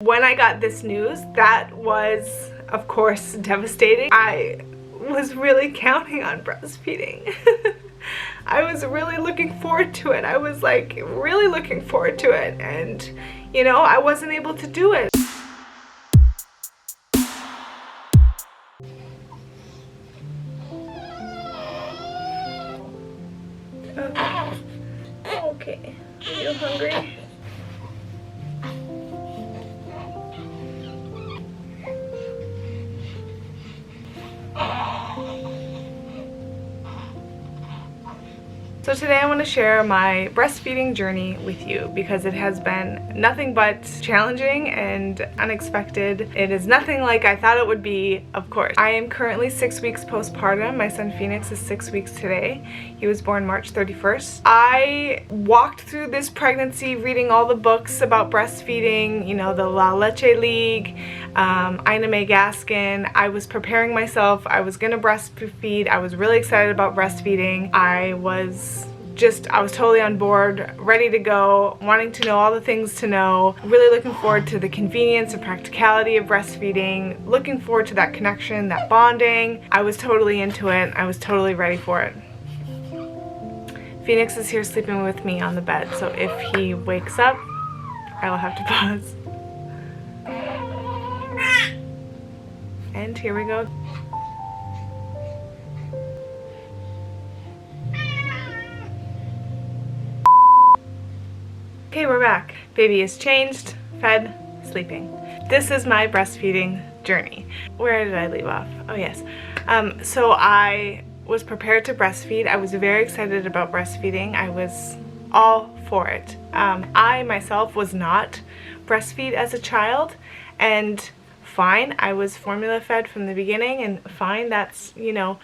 When I got this news, that was, of course, devastating. I was really counting on breastfeeding. I was really looking forward to it. I was like really looking forward to it, and you know, I wasn't able to do it. Okay. Are you hungry? So today I want to share my breastfeeding journey with you because it has been nothing but challenging and unexpected. It is nothing like I thought it would be, of course. I am currently 6 weeks postpartum. My son Phoenix is 6 weeks today. He was born March 31st. I walked through this pregnancy reading all the books about breastfeeding, you know, the Latch League, Ina May Gaskin. I was preparing myself. I was gonna breastfeed. I was really excited about breastfeeding. I was totally on board, ready to go, wanting to know all the things to know, really looking forward to the convenience and practicality of breastfeeding, looking forward to that connection, that bonding. I was totally into it. I was totally ready for it. Phoenix is here sleeping with me on the bed, so if he wakes up, I will have to pause. And here we go. Okay, we're back. Baby is changed, fed, sleeping. This is my breastfeeding journey. Where did I leave off? Oh yes. So I was prepared to breastfeed. I was very excited about breastfeeding. I was all for it. I myself was not breastfeed as a child, and fine, I was formula fed from the beginning, and fine, that's, you know,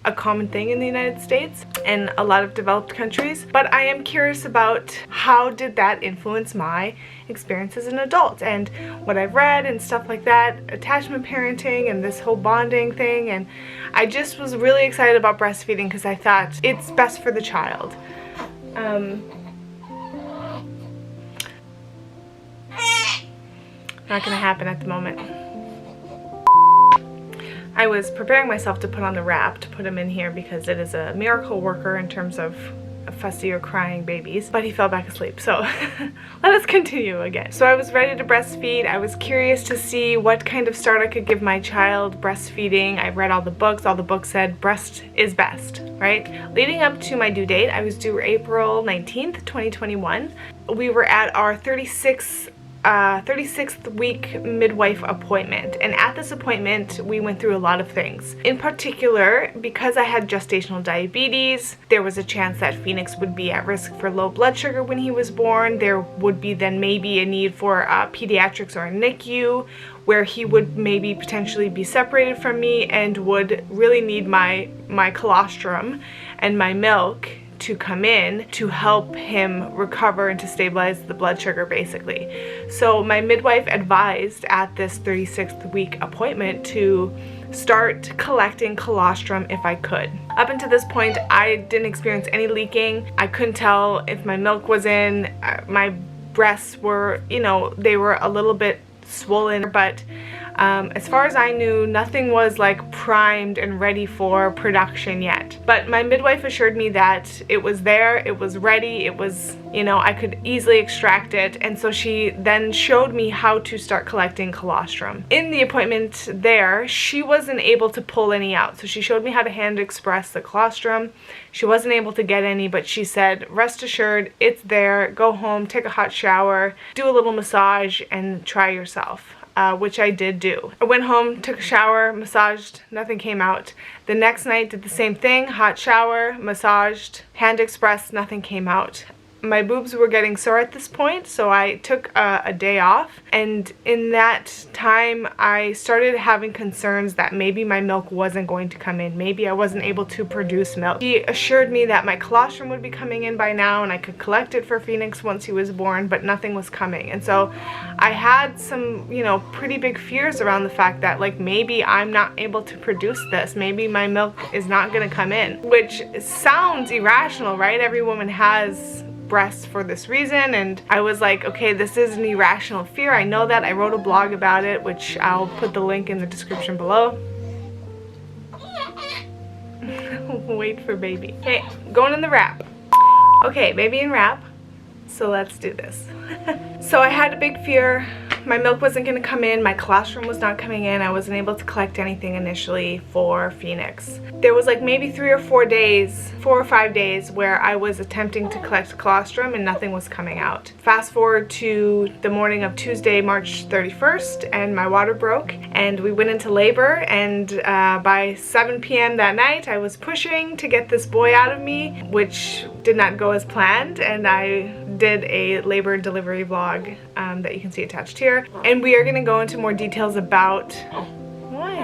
a common thing in the United States and a lot of developed countries. But I am curious about how did that influence my experience as an adult and what I've read and stuff like that, attachment parenting and this whole bonding thing. And I just was really excited about breastfeeding because I thought it's best for the child. Not gonna happen at the moment. I was preparing myself to put on the wrap to put him in here because it is a miracle worker in terms of fussy or crying babies, but he fell back asleep, so let us continue again. So I was ready to breastfeed. I was curious to see what kind of start I could give my child breastfeeding. I read all the books. All the books said breast is best, right? Leading up to my due date, I was due April 19th, 2021. We were at our 36th week midwife appointment, and at this appointment we went through a lot of things. In particular, because I had gestational diabetes, there was a chance that Phoenix would be at risk for low blood sugar when he was born. There would be then maybe a need for pediatrics or a NICU, where he would maybe potentially be separated from me and would really need my colostrum and my milk to come in to help him recover and to stabilize the blood sugar, basically. So my midwife advised at this 36th week appointment to start collecting colostrum if I could. Up until this point, I didn't experience any leaking. I couldn't tell if my milk was in. My breasts were, you know, they were a little bit swollen, but as far as I knew, nothing was like primed and ready for production yet. But my midwife assured me that it was there, it was ready, it was, you know, I could easily extract it. And so she then showed me how to start collecting colostrum. In the appointment there, she wasn't able to pull any out. So she showed me how to hand express the colostrum. She wasn't able to get any, but she said, rest assured, it's there. Go home, take a hot shower, do a little massage, and try yourself. Which I did do. I went home, took a shower, massaged, nothing came out. The next night did the same thing, hot shower, massaged, hand expressed, nothing came out. My boobs were getting sore at this point, so I took a day off, and in that time I started having concerns that maybe my milk wasn't going to come in. Maybe I wasn't able to produce milk. She assured me that my colostrum would be coming in by now and I could collect it for Phoenix once he was born, but nothing was coming. And so I had some, you know, pretty big fears around the fact that like maybe I'm not able to produce this. Maybe my milk is not gonna come in, which sounds irrational, right? Every woman has breasts for this reason, and I was like, okay, this is an irrational fear. I know that. I wrote a blog about it, which I'll put the link in the description below. Wait for baby. Okay, going in the wrap. Okay, baby in wrap. So let's do this. So I had a big fear. My milk wasn't going to come in. My colostrum was not coming in. I wasn't able to collect anything initially for Phoenix. There was like maybe 3 or 4 days, 4 or 5 days where I was attempting to collect colostrum and nothing was coming out. Fast forward to the morning of Tuesday, March 31st, and my water broke and we went into labor, and by 7 p.m. that night I was pushing to get this boy out of me, which did not go as planned, and I did a labor and delivery vlog that you can see attached here, and we are going to go into more details about what.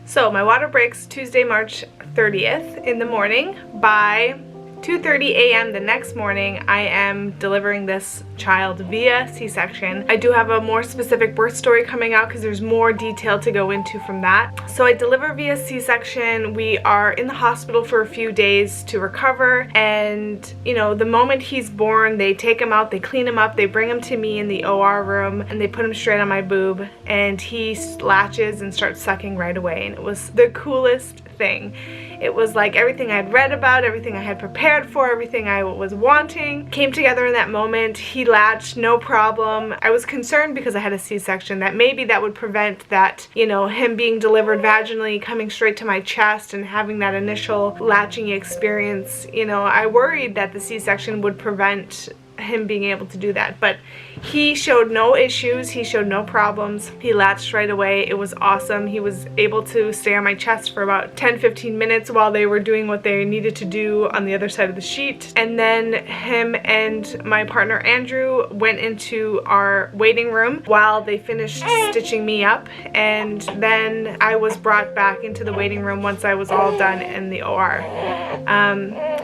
So my water breaks Tuesday, March 30th in the morning. By 2:30 a.m. the next morning, I am delivering this child via C-section. I do have a more specific birth story coming out because there's more detail to go into from that. So I deliver via C-section. We are in the hospital for a few days to recover, and you know, the moment he's born, they take him out, they clean him up, they bring him to me in the OR room, and they put him straight on my boob, and he latches and starts sucking right away, and it was the coolest thing. It was like everything I'd read about, everything I had prepared for, everything I was wanting came together in that moment. He latched, no problem. I was concerned because I had a C-section that maybe that would prevent that, you know, him being delivered vaginally, coming straight to my chest and having that initial latching experience. You know, I worried that the C-section would prevent him being able to do that, but he showed no issues, he showed no problems. He latched right away. It was awesome. He was able to stay on my chest for about 10-15 minutes while they were doing what they needed to do on the other side of the sheet, and then him and my partner Andrew went into our waiting room while they finished stitching me up, and then I was brought back into the waiting room once I was all done in the OR.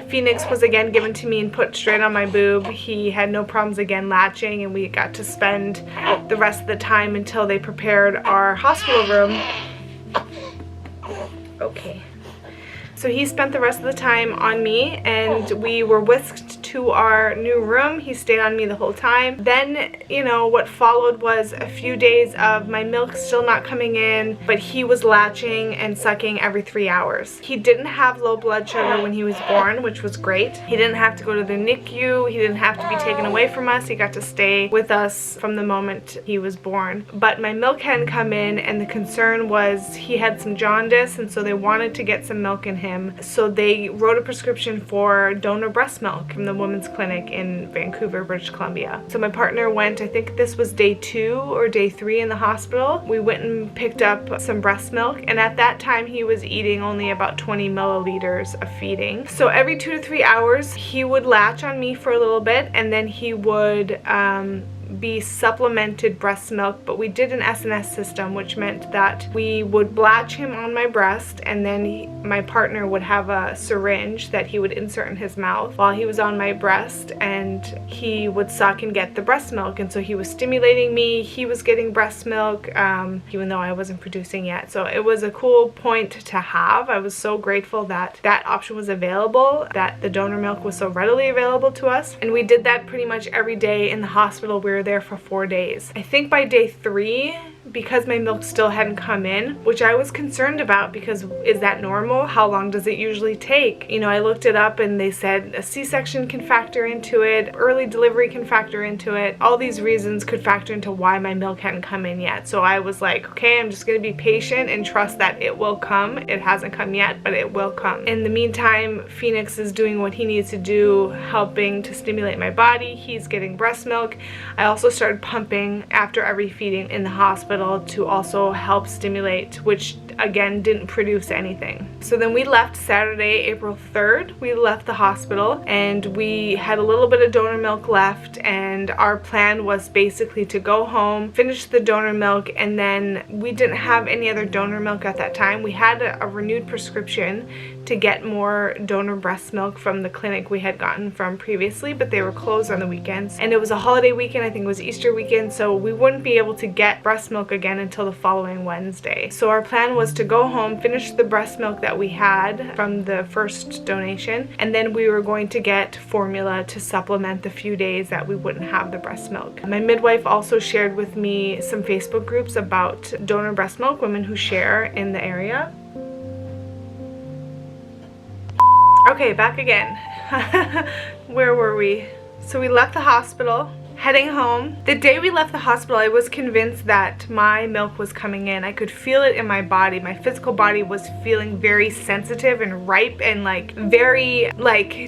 Phoenix was again given to me and put straight on my boob. He had no problems again latching, and we got to spend the rest of the time until they prepared our hospital room. Okay. So he spent the rest of the time on me, and we were whisked to our new room. He stayed on me the whole time. Then, you know, what followed was a few days of my milk still not coming in, but he was latching and sucking every 3 hours. He didn't have low blood sugar when he was born, which was great. He didn't have to go to the NICU. He didn't have to be taken away from us. He got to stay with us from the moment he was born. But my milk hadn't come in, and the concern was he had some jaundice, and so they wanted to get some milk in him. So they wrote a prescription for donor breast milk from the women's clinic in Vancouver, British Columbia. So my partner went, I think this was day 2 or day 3 in the hospital. We went and picked up some breast milk, and at that time he was eating only about 20 milliliters of feeding. So every 2 to 3 hours he would latch on me for a little bit, and then he would be supplemented breast milk, but we did an SNS system, which meant that we would latch him on my breast, and then my partner would have a syringe that he would insert in his mouth while he was on my breast, and he would suck and get the breast milk. And so he was stimulating me, he was getting breast milk, even though I wasn't producing yet. So it was a cool point to have. I was so grateful that that option was available, that the donor milk was so readily available to us, and we did that pretty much every day in the hospital. We were there for 4 days. I think by day 3, because my milk still hadn't come in, which I was concerned about, because is that normal? How long does it usually take? You know, I looked it up and they said a C-section can factor into it, early delivery can factor into it. All these reasons could factor into why my milk hadn't come in yet. So I was like, okay, I'm just gonna be patient and trust that it will come. It hasn't come yet, but it will come. In the meantime, Phoenix is doing what he needs to do, helping to stimulate my body. He's getting breast milk. I also started pumping after every feeding in the hospital to also help stimulate, which again didn't produce anything. So then we left Saturday, April 3rd. We left the hospital and we had a little bit of donor milk left, and our plan was basically to go home, finish the donor milk, and then we didn't have any other donor milk at that time. We had a renewed prescription to get more donor breast milk from the clinic we had gotten from previously, but they were closed on the weekends, and it was a holiday weekend. I think it was Easter weekend, so we wouldn't be able to get breast milk again until the following Wednesday. So our plan was to go home, finish the breast milk that that we had from the first donation, and then we were going to get formula to supplement the few days that we wouldn't have the breast milk. My midwife also shared with me some Facebook groups about donor breast milk, women who share in the area. Okay, back again. Where were we? So we left the hospital, heading home. The day we left the hospital, I was convinced that my milk was coming in. I could feel it in my body. My physical body was feeling very sensitive and ripe and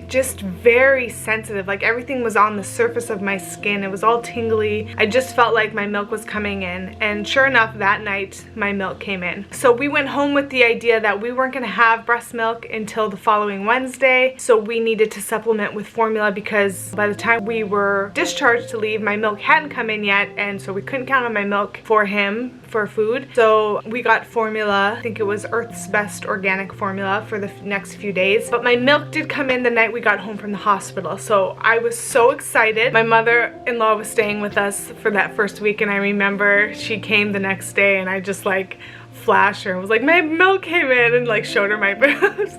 just very sensitive. Like everything was on the surface of my skin. It was all tingly. I just felt like my milk was coming in. And sure enough, that night my milk came in. So we went home with the idea that we weren't going to have breast milk until the following Wednesday. So we needed to supplement with formula because by the time we were discharged to leave, my milk hadn't come in yet, and so we couldn't count on my milk for him for food. So we got formula. I think it was Earth's Best organic formula for the next few days. But my milk did come in the night we got home from the hospital. So I was so excited. My mother-in-law was staying with us for that first week, and I remember she came the next day and I just like flashed her and was like, my milk came in, and like showed her my boobs.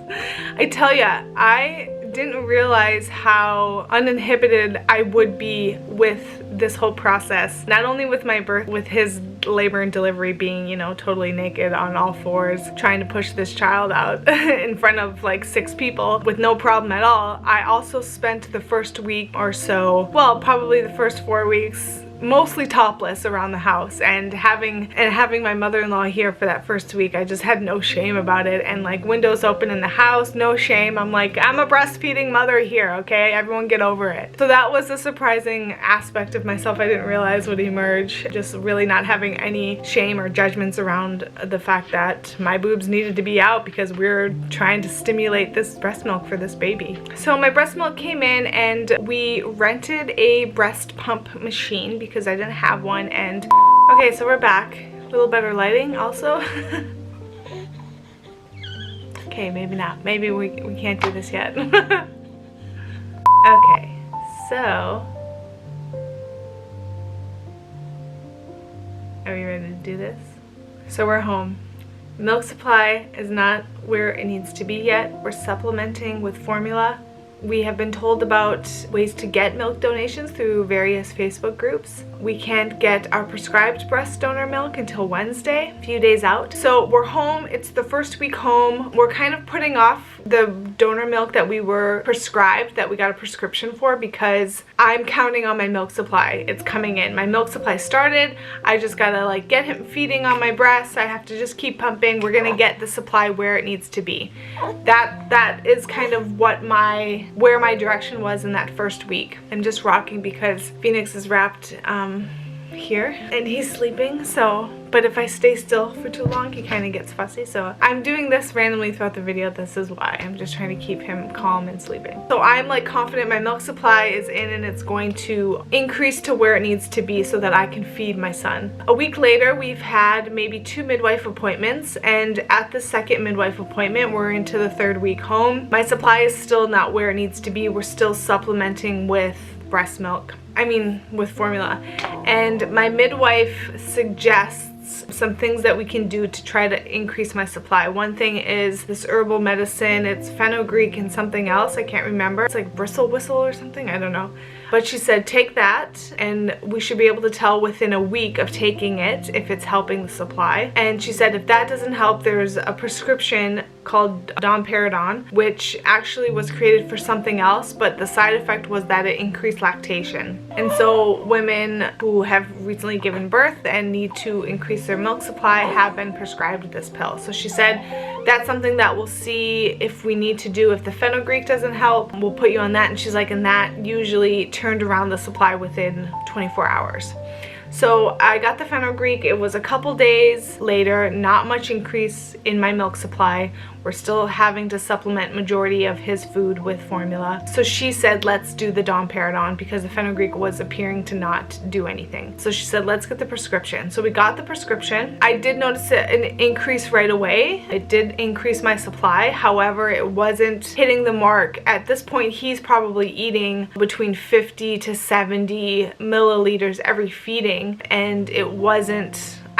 I tell ya, I didn't realize how uninhibited I would be with this whole process. Not only with my birth, with his labor and delivery being, you know, totally naked on all fours, trying to push this child out in front of like 6 people with no problem at all. I also spent the first week or so, well, probably the first 4 weeks, mostly topless around the house, and having my mother-in-law here for that first week, I just had no shame about it, and like windows open in the house, no shame. I'm like, I'm a breastfeeding mother here, okay? Everyone get over it. So that was a surprising aspect of myself I didn't realize would emerge, just really not having any shame or judgments around the fact that my boobs needed to be out because we're trying to stimulate this breast milk for this baby. So my breast milk came in, and we rented a breast pump machine because I didn't have one. And okay, so we're back. A little better lighting also. Okay, maybe not. Maybe we can't do this yet. Okay, so are we ready to do this? So we're home. Milk supply is not where it needs to be yet. We're supplementing with formula. We have been told about ways to get milk donations through various Facebook groups. We can't get our prescribed breast donor milk until Wednesday, a few days out. So we're home. It's the first week home. We're kind of putting off the donor milk that we were prescribed, that we got a prescription for, because I'm counting on my milk supply. It's coming in. My milk supply started. I just gotta like get him feeding on my breasts. I have to just keep pumping. We're gonna get the supply where it needs to be. That is kind of what where my direction was in that first week. I'm just rocking because Phoenix is wrapped here and he's sleeping, so but if I stay still for too long he kind of gets fussy, so I'm doing this randomly throughout the video. This is why I'm just trying to keep him calm and sleeping. So I'm like confident my milk supply is in and it's going to increase to where it needs to be so that I can feed my son. A week later, we've had maybe 2 midwife appointments, and at the second midwife appointment we're into the 3rd week home. My supply is still not where it needs to be. We're still supplementing with breast milk. With formula. And my midwife suggests some things that we can do to try to increase my supply. One thing is this herbal medicine. It's fenugreek and something else. I can't remember. It's like bristle whistle or something. I don't know. But she said take that and we should be able to tell within a week of taking it if it's helping the supply. And she said if that doesn't help, there's a prescription called domperidone, which actually was created for something else, but the side effect was that it increased lactation. And so women who have recently given birth and need to increase their milk supply have been prescribed this pill. So she said that's something that we'll see if we need to do. If the fenugreek doesn't help, we'll put you on that. And she's like, and that usually turned around the supply within 24 hours. So I got the fenugreek. It was a couple days later, not much increase in my milk supply. We're still having to supplement majority of his food with formula. So she said, let's do the domperidone because the fenugreek was appearing to not do anything. So she said, let's get the prescription. So we got the prescription. I did notice an increase right away. It did increase my supply. However, it wasn't hitting the mark. At this point, he's probably eating between 50 to 70 milliliters every feeding. And I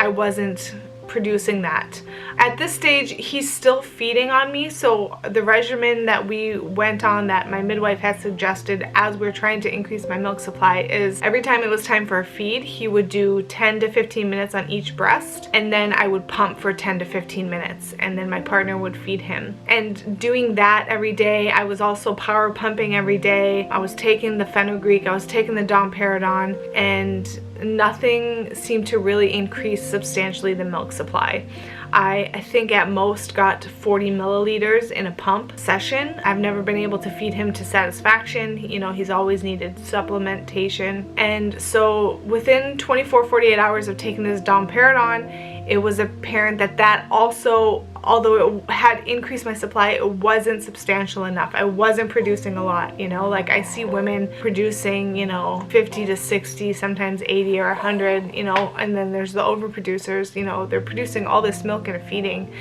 wasn't producing that. At this stage, he's still feeding on me, so the regimen that we went on that my midwife had suggested as we're trying to increase my milk supply is every time it was time for a feed, he would do 10 to 15 minutes on each breast, and then I would pump for 10 to 15 minutes, and then my partner would feed him. And doing that every day, I was also power pumping every day. I was taking the fenugreek, I was taking the domperidone, and nothing seemed to really increase substantially the milk supply. I think at most got 40 milliliters in a pump session. I've never been able to feed him to satisfaction. You know, he's always needed supplementation. And so within 24-48 hours of taking this domperidone, it was apparent that that also, although it had increased my supply, it wasn't substantial enough. I wasn't producing a lot, you know, like I see women producing, you know, 50 to 60, sometimes 80 or 100, you know, and then there's the overproducers, you know, they're producing all this milk in a feeding,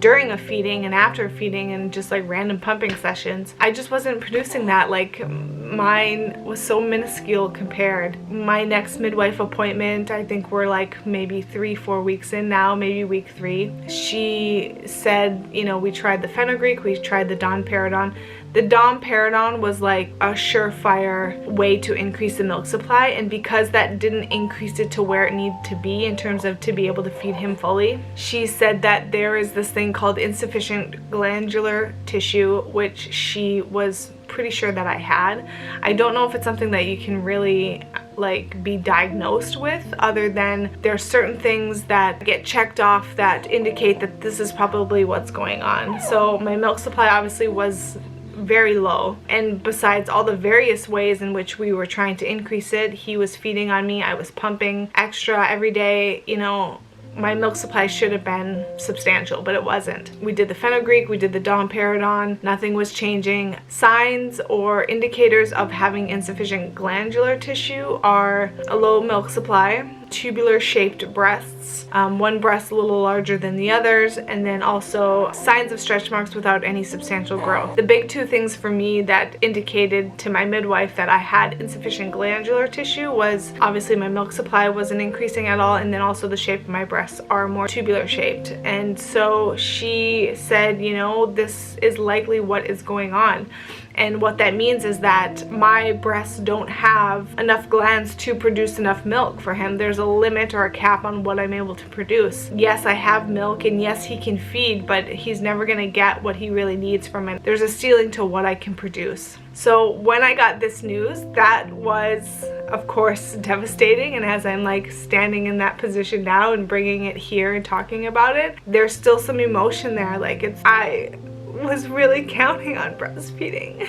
during a feeding and after a feeding and just like random pumping sessions. I just wasn't producing that. Like mine was so minuscule compared. My next midwife appointment, I think we're like maybe 3-4 weeks in now, maybe week 3. She said, you know, we tried the fenugreek, we tried the domperidone. The domperidone was like a surefire way to increase the milk supply, and because that didn't increase it to where it needed to be in terms of to be able to feed him fully, she said that there is this thing called insufficient glandular tissue, which she was pretty sure that I had. I don't know if it's something that you can really like be diagnosed with, other than there are certain things that get checked off that indicate that this is probably what's going on. So my milk supply obviously was very low, and besides all the various ways in which we were trying to increase it, he was feeding on me, I was pumping extra every day, you know, my milk supply should have been substantial, but it wasn't. We did the fenugreek, we did the domperidone, nothing was changing. Signs or indicators of having insufficient glandular tissue are a low milk supply, tubular shaped breasts, one breast a little larger than the others, and then also signs of stretch marks without any substantial growth. The big two things for me that indicated to my midwife that I had insufficient glandular tissue was obviously my milk supply wasn't increasing at all, and then also the shape of my breasts are more tubular shaped. And so she said, you know, this is likely what is going on. And what that means is that my breasts don't have enough glands to produce enough milk for him. There's a limit or a cap on what I'm able to produce. Yes, I have milk, and yes, he can feed, but he's never gonna get what he really needs from it. There's a ceiling to what I can produce. So when I got this news, that was, of course, devastating. And as I'm like standing in that position now and bringing it here and talking about it, there's still some emotion there. Like I was really counting on breastfeeding.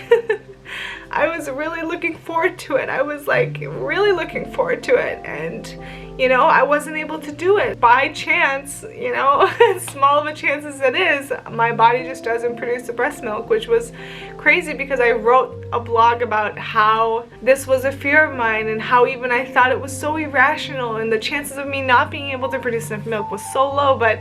I was really looking forward to it. I was like really looking forward to it, and you know, I wasn't able to do it. By chance, you know, as small of a chance as it is, my body just doesn't produce the breast milk, which was crazy because I wrote a blog about how this was a fear of mine and how even I thought it was so irrational, and the chances of me not being able to produce enough milk was so low. But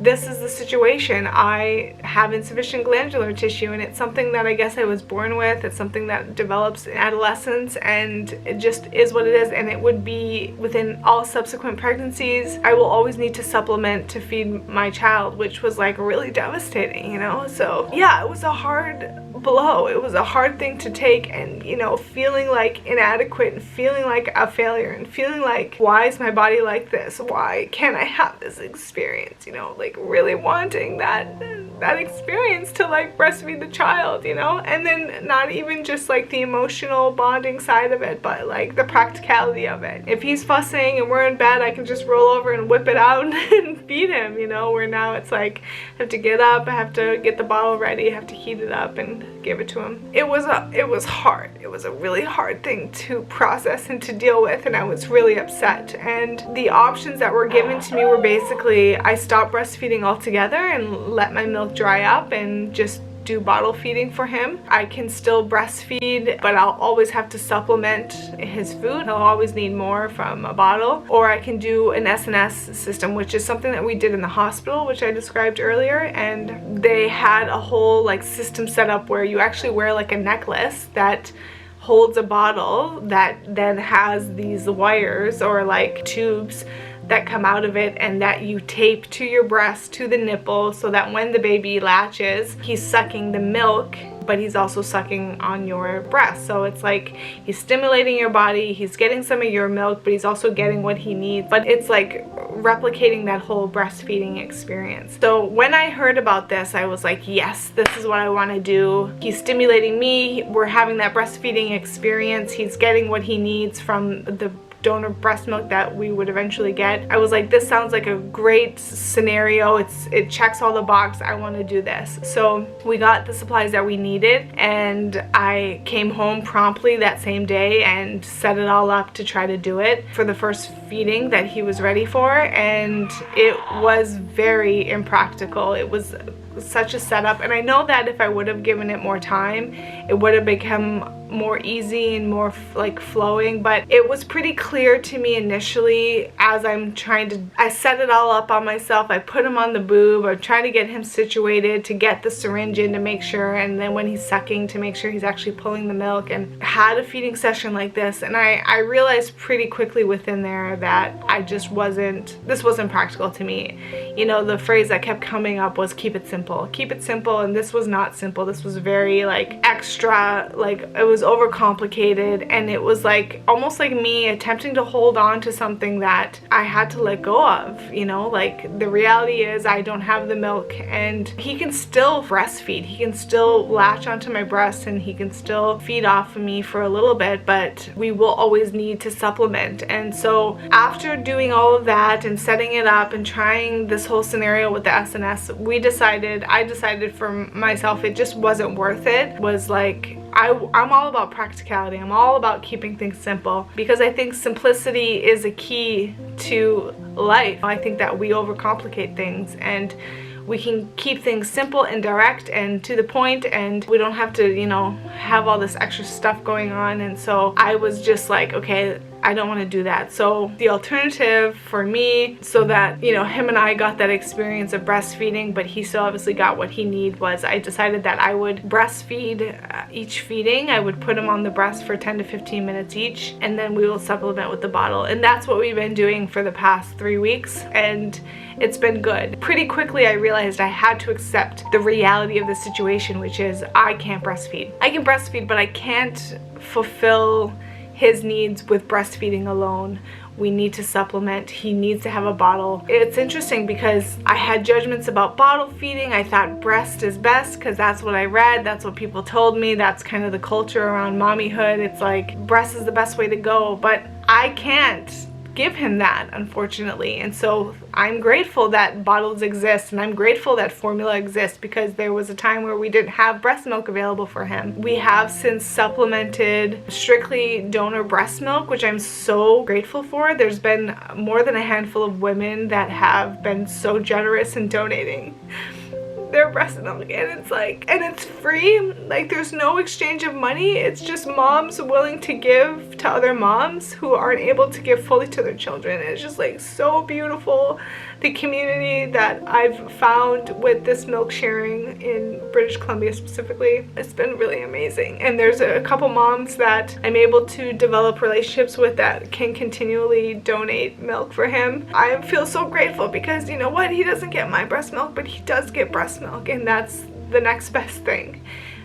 this is the situation. I have insufficient glandular tissue, and it's something that I guess I was born with. It's something that develops in adolescence, and it just is what it is, and it would be within all subsequent pregnancies. I will always need to supplement to feed my child, which was like really devastating, you know? So yeah, it was a hard blow. It was a hard thing to take, and you know, feeling like inadequate and feeling like a failure and feeling like, why is my body like this? Why can't I have this experience? You know, like really wanting that experience to like breastfeed the child, you know? And then not even just like the emotional bonding side of it, but like the practicality of it. If he's fussing and we're in bed, I can just roll over and whip it out and feed him, you know? Where now it's like I have to get up, I have to get the bottle ready, I have to heat it up and give it to him. It was hard. It was a really hard thing to process and to deal with, and I was really upset. And the options that were given to me were basically I stopped breastfeeding altogether and let my milk dry up and just do bottle feeding for him. I can still breastfeed, but I'll always have to supplement his food. He'll always need more from a bottle. Or I can do an SNS system, which is something that we did in the hospital, which I described earlier. And they had a whole like system set up where you actually wear like a necklace that holds a bottle that then has these wires or like tubes that come out of it and that you tape to your breast, to the nipple, so that when the baby latches, he's sucking the milk, but he's also sucking on your breast. So it's like he's stimulating your body, he's getting some of your milk, but he's also getting what he needs. But it's like replicating that whole breastfeeding experience. So when I heard about this, I was like, yes, this is what I want to do. He's stimulating me, we're having that breastfeeding experience, he's getting what he needs from the donor breast milk that we would eventually get. I was like, this sounds like a great scenario. It checks all the boxes. I want to do this. So we got the supplies that we needed, and I came home promptly that same day and set it all up to try to do it for the first feeding that he was ready for, and it was very impractical. It was such a setup, and I know that if I would have given it more time, it would have become more easy and more like flowing, but it was pretty clear to me initially as I set it all up on myself. I put him on the boob, I'm trying to get him situated to get the syringe in to make sure, and then when he's sucking to make sure he's actually pulling the milk, and had a feeding session like this, and I realized pretty quickly within there that this wasn't practical to me. You know, the phrase that kept coming up was keep it simple, and this was not simple. This was very like extra, like it was overcomplicated, and it was like almost like me attempting to hold on to something that I had to let go of. You know, like the reality is I don't have the milk, and he can still breastfeed, he can still latch onto my breast, and he can still feed off of me for a little bit, but we will always need to supplement. And so after doing all of that and setting it up and trying this whole scenario with the SNS, I decided for myself it just wasn't worth it. It was like I'm all about practicality. I'm all about keeping things simple, because I think simplicity is a key to life. I think that we overcomplicate things, and we can keep things simple and direct and to the point, and we don't have to, you know, have all this extra stuff going on. And so I was just like, okay, I don't want to do that. So the alternative for me, so that, you know, him and I got that experience of breastfeeding, but he still obviously got what he needed, was I decided that I would breastfeed each feeding. I would put him on the breast for 10 to 15 minutes each, and then we will supplement with the bottle. And that's what we've been doing for the past 3 weeks, and it's been good. Pretty quickly I realized I had to accept the reality of the situation, which is I can't breastfeed. I can breastfeed, but I can't fulfill his needs with breastfeeding alone. We need to supplement. He needs to have a bottle. It's interesting because I had judgments about bottle feeding. I thought breast is best because that's what I read, that's what people told me, that's kind of the culture around mommyhood. It's like breast is the best way to go, but I can't give him that, unfortunately. And so I'm grateful that bottles exist, and I'm grateful that formula exists, because there was a time where we didn't have breast milk available for him. We have since supplemented strictly donor breast milk, which I'm so grateful for. There's been more than a handful of women that have been so generous in donating their breast milk, and it's like, and it's free. Like, there's no exchange of money. It's just moms willing to give to other moms who aren't able to give fully to their children. It's just like so beautiful, the community that I've found with this milk sharing in British Columbia specifically. It's been really amazing, and there's a couple moms that I'm able to develop relationships with that can continually donate milk for him. I feel so grateful because, you know what, he doesn't get my breast milk, but he does get breast milk, and that's the next best thing.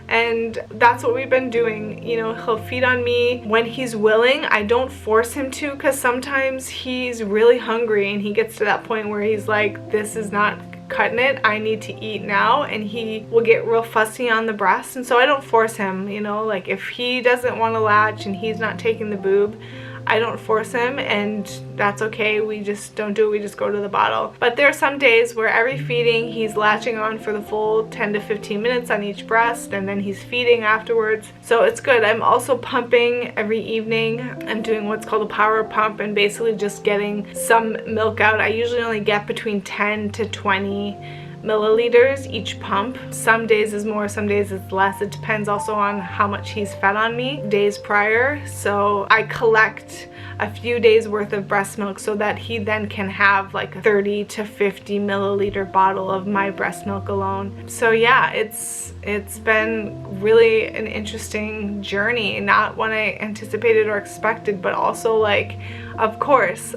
And that's what we've been doing. You know, he'll feed on me when he's willing. I don't force him to, because sometimes he's really hungry and he gets to that point where he's like, this is not cutting it, I need to eat now, and he will get real fussy on the breast. And so I don't force him, you know, like if he doesn't want to latch and he's not taking the boob, I don't force him, and that's okay. We just don't do it, we just go to the bottle. But there are some days where every feeding he's latching on for the full 10 to 15 minutes on each breast, and then he's feeding afterwards. So it's good. I'm also pumping every evening. I'm doing what's called a power pump, and basically just getting some milk out. I usually only get between 10 to 20 milliliters each pump. Some days is more, some days is less. It depends also on how much he's fed on me days prior. So I collect a few days worth of breast milk so that he then can have like a 30 to 50 milliliter bottle of my breast milk alone. So yeah, it's been really an interesting journey, not one I anticipated or expected, but also like of course,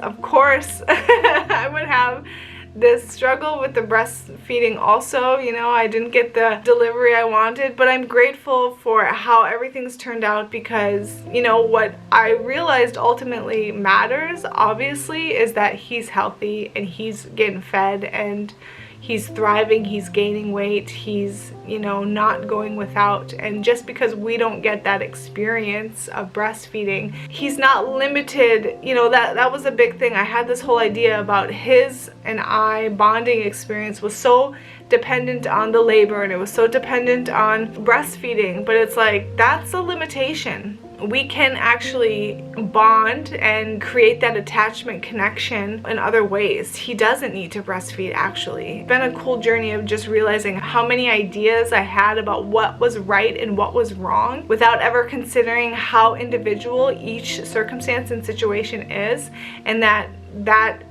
I would have this struggle with the breastfeeding also. You know, I didn't get the delivery I wanted, but I'm grateful for how everything's turned out, because, you know, what I realized ultimately matters, obviously, is that he's healthy and he's getting fed and he's thriving, he's gaining weight, he's, you know, not going without. And just because we don't get that experience of breastfeeding, he's not limited. You know, that was a big thing. I had this whole idea about his and I bonding experience was so dependent on the labor, and it was so dependent on breastfeeding, but it's like, that's a limitation. We can actually bond and create that attachment connection in other ways. He doesn't need to breastfeed, actually. It's been a cool journey of just realizing how many ideas I had about what was right and what was wrong, without ever considering how individual each circumstance and situation is, and that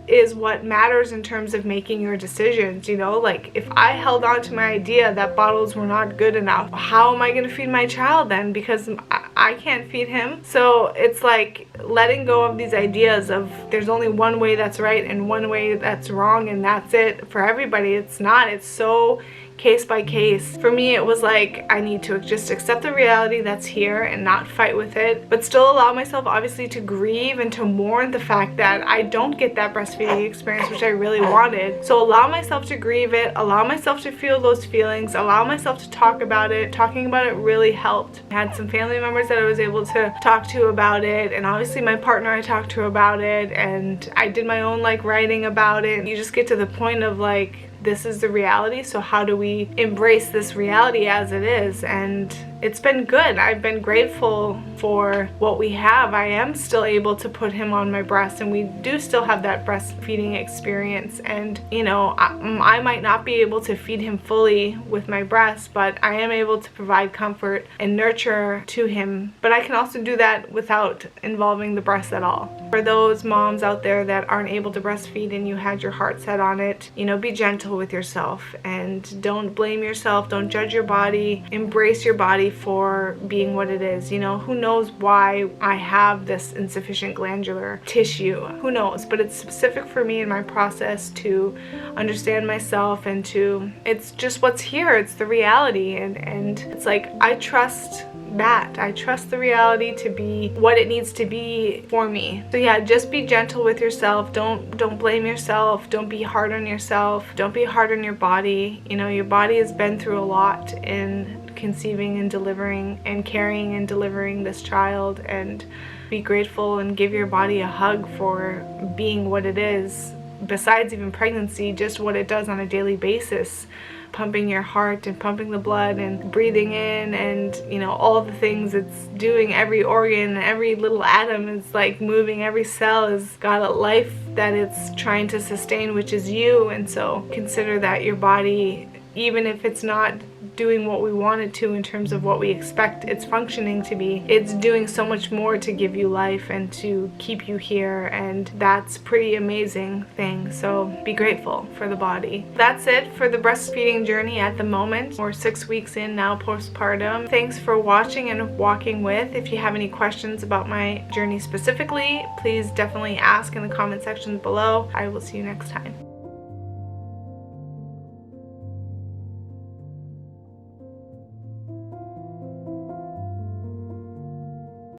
is what matters in terms of making your decisions. You know, like, if I held on to my idea that bottles were not good enough, how am I going to feed my child then? Because I can't feed him. So it's like letting go of these ideas of there's only one way that's right and one way that's wrong, and that's it for everybody. It's not. It's so case by case. For me, it was like, I need to just accept the reality that's here and not fight with it, but still allow myself, obviously, to grieve and to mourn the fact that I don't get that breastfeeding experience, which I really wanted. So allow myself to grieve it, allow myself to feel those feelings, allow myself to talk about it. Talking about it really helped. I had some family members that I was able to talk to about it, and obviously my partner I talked to about it, and I did my own like writing about it. You just get to the point of like, this is the reality, so how do we embrace this reality as it is? And it's been good. I've been grateful for what we have. I am still able to put him on my breast, and we do still have that breastfeeding experience. And, you know, I might not be able to feed him fully with my breast, but I am able to provide comfort and nurture to him. But I can also do that without involving the breast at all. For those moms out there that aren't able to breastfeed and you had your heart set on it, you know, be gentle with yourself and don't blame yourself. Don't judge your body. Embrace your body for being what it is. You know, who knows why I have this insufficient glandular tissue? Who knows? But it's specific for me in my process to understand myself, and to, it's just what's here. It's the reality, and it's like, I trust that. I trust the reality to be what it needs to be for me. So yeah, just be gentle with yourself. Don't blame yourself. Don't be hard on yourself. Don't be hard on your body. You know, your body has been through a lot in conceiving and delivering and carrying and delivering this child, and be grateful and give your body a hug for being what it is. Besides even pregnancy, just what it does on a daily basis, pumping your heart and pumping the blood and breathing in, and, you know, all the things it's doing. Every organ, every little atom is like moving. Every cell has got a life that it's trying to sustain, which is you. And so consider that your body, even if it's not doing what we want it to in terms of what we expect it's functioning to be, it's doing so much more to give you life and to keep you here, and that's pretty amazing thing. So be grateful for the body. That's it for the breastfeeding journey at the moment. We're 6 weeks in now postpartum. Thanks for watching and walking with. If you have any questions about my journey specifically, please definitely ask in the comment section below. I will see you next time.